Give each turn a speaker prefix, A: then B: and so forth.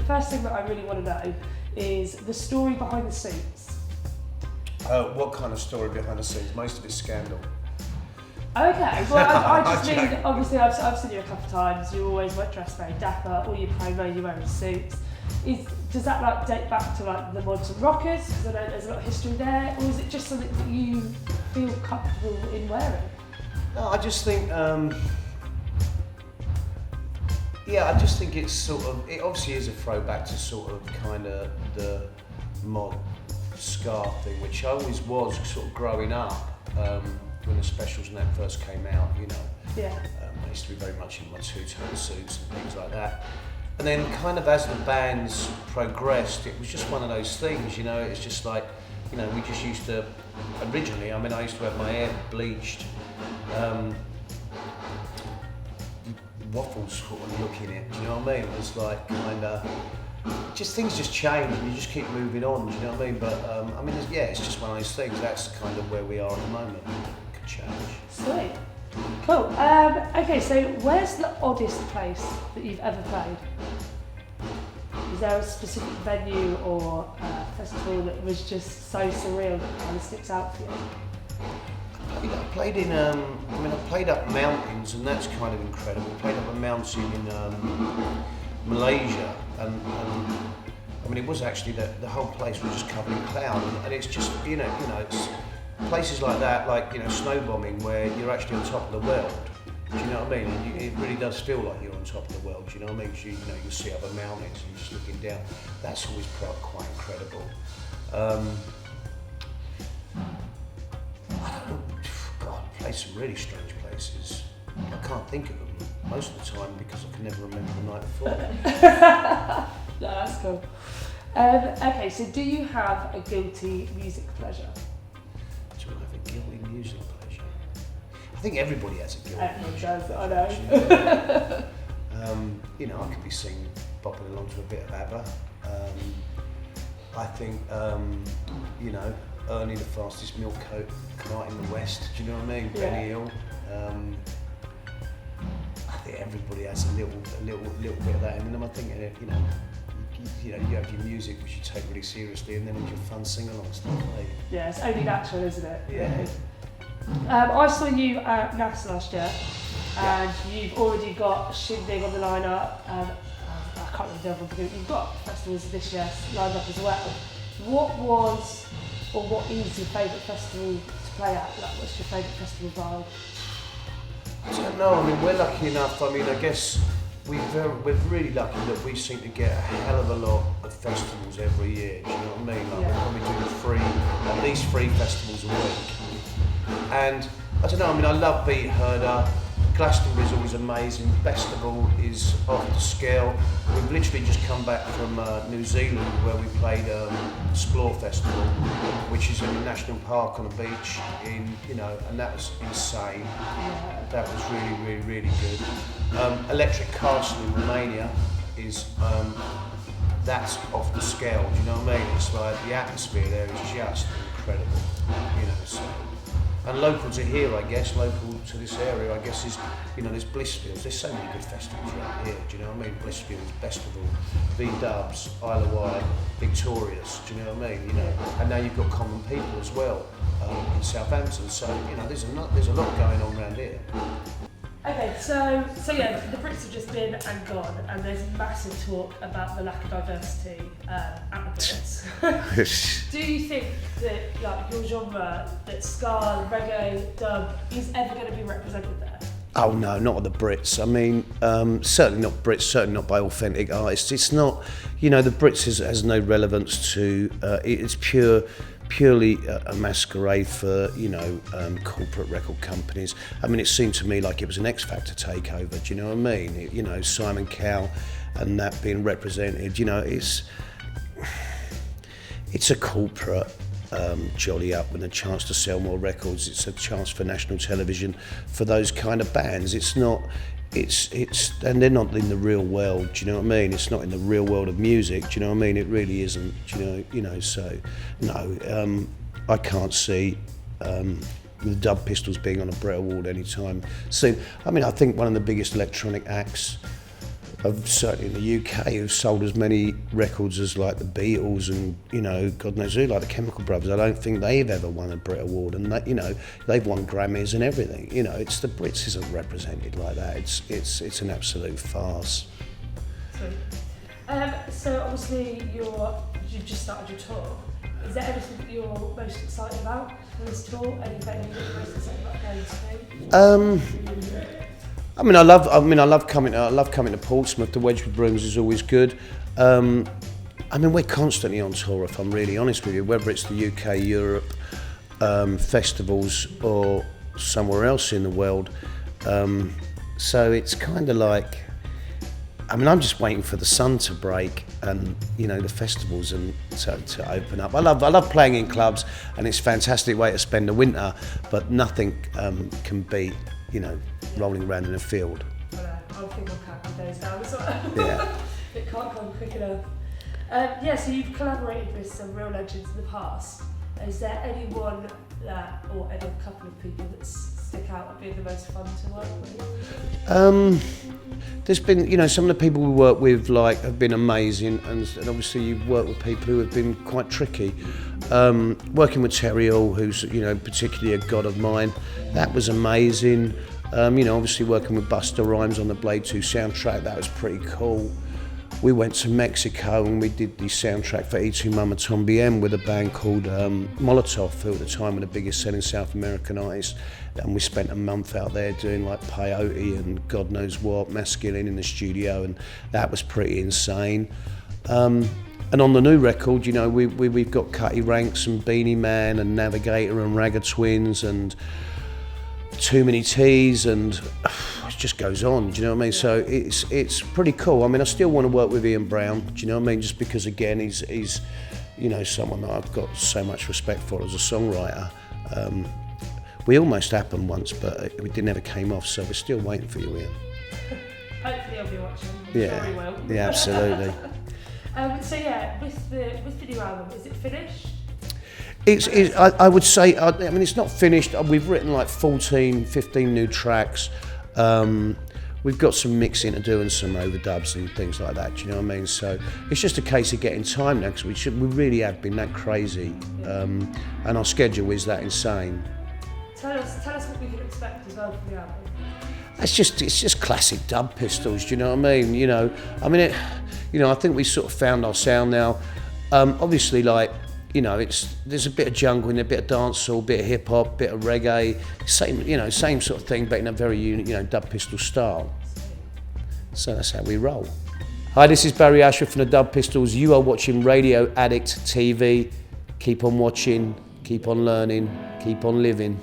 A: first thing that I really want to know is the story behind the suits.
B: What kind of story behind the scenes? Most of it's scandal.
A: Okay, well I just mean, obviously I've seen you a couple of times, you always dressed very dapper, all your promo you're wearing suits. Does that like date back to like the modern rockers, because I know there's a lot of history there, or is it just something that you feel comfortable in wearing?
B: No, I just think, I just think it's sort of, it obviously is a throwback to sort of kind of the mod scarf thing, which I always was sort of growing up. When the specials and that first came out, you know, I used to be very much in my two-tone suits and things like that. And then kind of as the bands progressed, it was just one of those things, you know, it's just like, you know, we just used to, originally, I mean, I used to have my hair bleached, waffles sort of look in it, do you know what I mean? It was like kind of, just things just change and you just keep moving on, do you know what I mean? But I mean, it's just one of those things, that's kind of where we are at the moment. Change.
A: Sweet. Cool. Okay, so where's the oddest place that you've ever played? Is there a specific venue or festival that was just so surreal that kind of sticks out for you?
B: I played in, I played up mountains and that's kind of incredible. I played up a mountain in Malaysia and I mean it was actually the whole place was just covered in cloud and it's just, you know, it's places like that, like, you know, snow bombing where you're actually on top of the world. Do you know what I mean? And it really does feel like you're on top of the world. Do you know what I mean? You know, you see other mountains and you're just looking down. That's always quite incredible. I don't know. God, I play some really strange places. I can't think of them most of the time because I can never remember the night before.
A: No, that's cool. Okay, so do you have a guilty music pleasure?
B: Do I have a guilty music pleasure? I think everybody has a guilty
A: Everyone
B: music
A: does, I
B: pleasure.
A: know.
B: You know, I could be singing, bopping along to a bit of ABBA. I think, you know, Ernie the fastest milk cart in the West, do you know what I mean?
A: Yeah.
B: Benny Hill. I think everybody has a little bit of that in them. I think, you have your music which you take really seriously, and then with your fun sing-along stuff. Like.
A: Yeah, it's only natural, isn't it?
B: Yeah.
A: I saw you at NAS last year, and you've already got Shindig on the lineup. I can't remember the other one, but you've got festivals this year lined up as well. What was, or what is your favourite festival to play at? Like, what's your favourite festival vibe?
B: I don't know. I mean, we're lucky enough. I mean, I guess we're really lucky that we seem to get a hell of a lot of festivals every year. Do you know what I mean? Like we're probably doing at least three festivals a week. And I don't know. I mean, I love Beat Herder. Glastonbury is always amazing. Festival is off the scale. We've literally just come back from New Zealand where we played Explore Festival, which is in a national park on a beach and that was insane.
A: Yeah.
B: That was really good. Electric Castle in Romania is that's off the scale. Do you know what I mean? It's like the atmosphere there is just incredible. You know, so. And local to here, I guess, local to this area, I guess is, there's Blissfields. There's so many good festivals around here, do you know what I mean? Blissfields, Festival, V-Dubs, Isle of Wight, Victorious, do you know what I mean? And now you've got Common People as well in Southampton. So, there's a lot going on around here.
A: Okay, so yeah, the Brits have just been and gone, and there's massive talk about the lack of diversity at the Brits. Do you think that like your genre, that ska, reggae, dub, is ever going to be represented there?
B: Oh no, not at the Brits. I mean, certainly not Brits, certainly not by authentic artists. It's not, the Brits has no relevance to, it's purely a masquerade for, corporate record companies. I mean, it seemed to me like it was an X Factor takeover, do you know what I mean? Simon Cowell and that being represented, it's a corporate jolly up and a chance to sell more records. It's a chance for national television for those kind of bands. It's not, and they're not in the real world, do you know what I mean? It's not in the real world of music, do you know what I mean? It really isn't, so no, I can't see the Dub Pistols being on a Brit Award anytime soon. I mean, I think one of the biggest electronic acts certainly in the UK, who've sold as many records as like the Beatles and, you know, God knows who, like the Chemical Brothers. I don't think they've ever won a Brit Award, and they, you know, they've won Grammys and everything. You know, it's the Brits isn't represented like that. It's an absolute farce.
A: So obviously you've just started your tour. Is there anything that you're most excited about for this tour? Anything that you're most excited about going to?
B: I love coming to Portsmouth. The Wedgwood Rooms is always good. I mean, we're constantly on tour, if I'm really honest with you, whether it's the UK, Europe, festivals, or somewhere else in the world. So it's kind of like, I mean, I'm just waiting for the sun to break and, you know, the festivals and to open up. I love playing in clubs, and it's a fantastic way to spend the winter, but nothing can beat, you know, rolling around in a field.
A: I think I'm counting days down as well.
B: Yeah.
A: It can't come quick enough. So you've collaborated with some real legends in the past. Is there anyone or any couple of people that stick out and being the most fun to work with?
B: There's been, you know, some of the people we work with have been amazing, and obviously you've worked with people who have been quite tricky. Working with Terry Hall, who's, you know, particularly a god of mine, that was amazing. You know, obviously working with Busta Rhymes on the Blade 2 soundtrack, that was pretty cool. We went to Mexico and we did the soundtrack for E2 Mama Tambien with a band called Molotov, who at the time were the biggest selling South American artists. And we spent a month out there doing like peyote and God knows what, masculine in the studio, and that was pretty insane. And on the new record, you know, we've got Cutty Ranks and Beanie Man and Navigator and Ragga Twins and Too Many Teas, and it just goes on, do you know what I mean? So it's pretty cool. I mean, I still want to work with Ian Brown, do you know what I mean? Just because, again, he's you know, someone that I've got so much respect for as a songwriter. We almost happened once, but it didn't ever came off, so we're still waiting for you, Ian.
A: Hopefully I'll be watching. I'm
B: Yeah,
A: sure he will.
B: yeah, absolutely.
A: So yeah, with the new album, is it finished?
B: I would say, I mean, it's not finished. We've written like 14, 15 new tracks. We've got some mixing to do and some overdubs and things like that, do you know what I mean? So it's just a case of getting time now, because we really have been that crazy, and our schedule is that insane.
A: Tell us what we can expect as well from the album.
B: It's just classic Dub Pistols, do you know what I mean? You know, I think we sort of found our sound now. Obviously, like, you know, there's a bit of jungle in there, a bit of dancehall, a bit of hip hop, a bit of reggae, same sort of thing, but in a very unique, you know, Dub Pistol style. So that's how we roll. Hi, this is Barry Ashworth from the Dub Pistols. You are watching Radio Addict TV. Keep on watching, keep on learning, keep on living.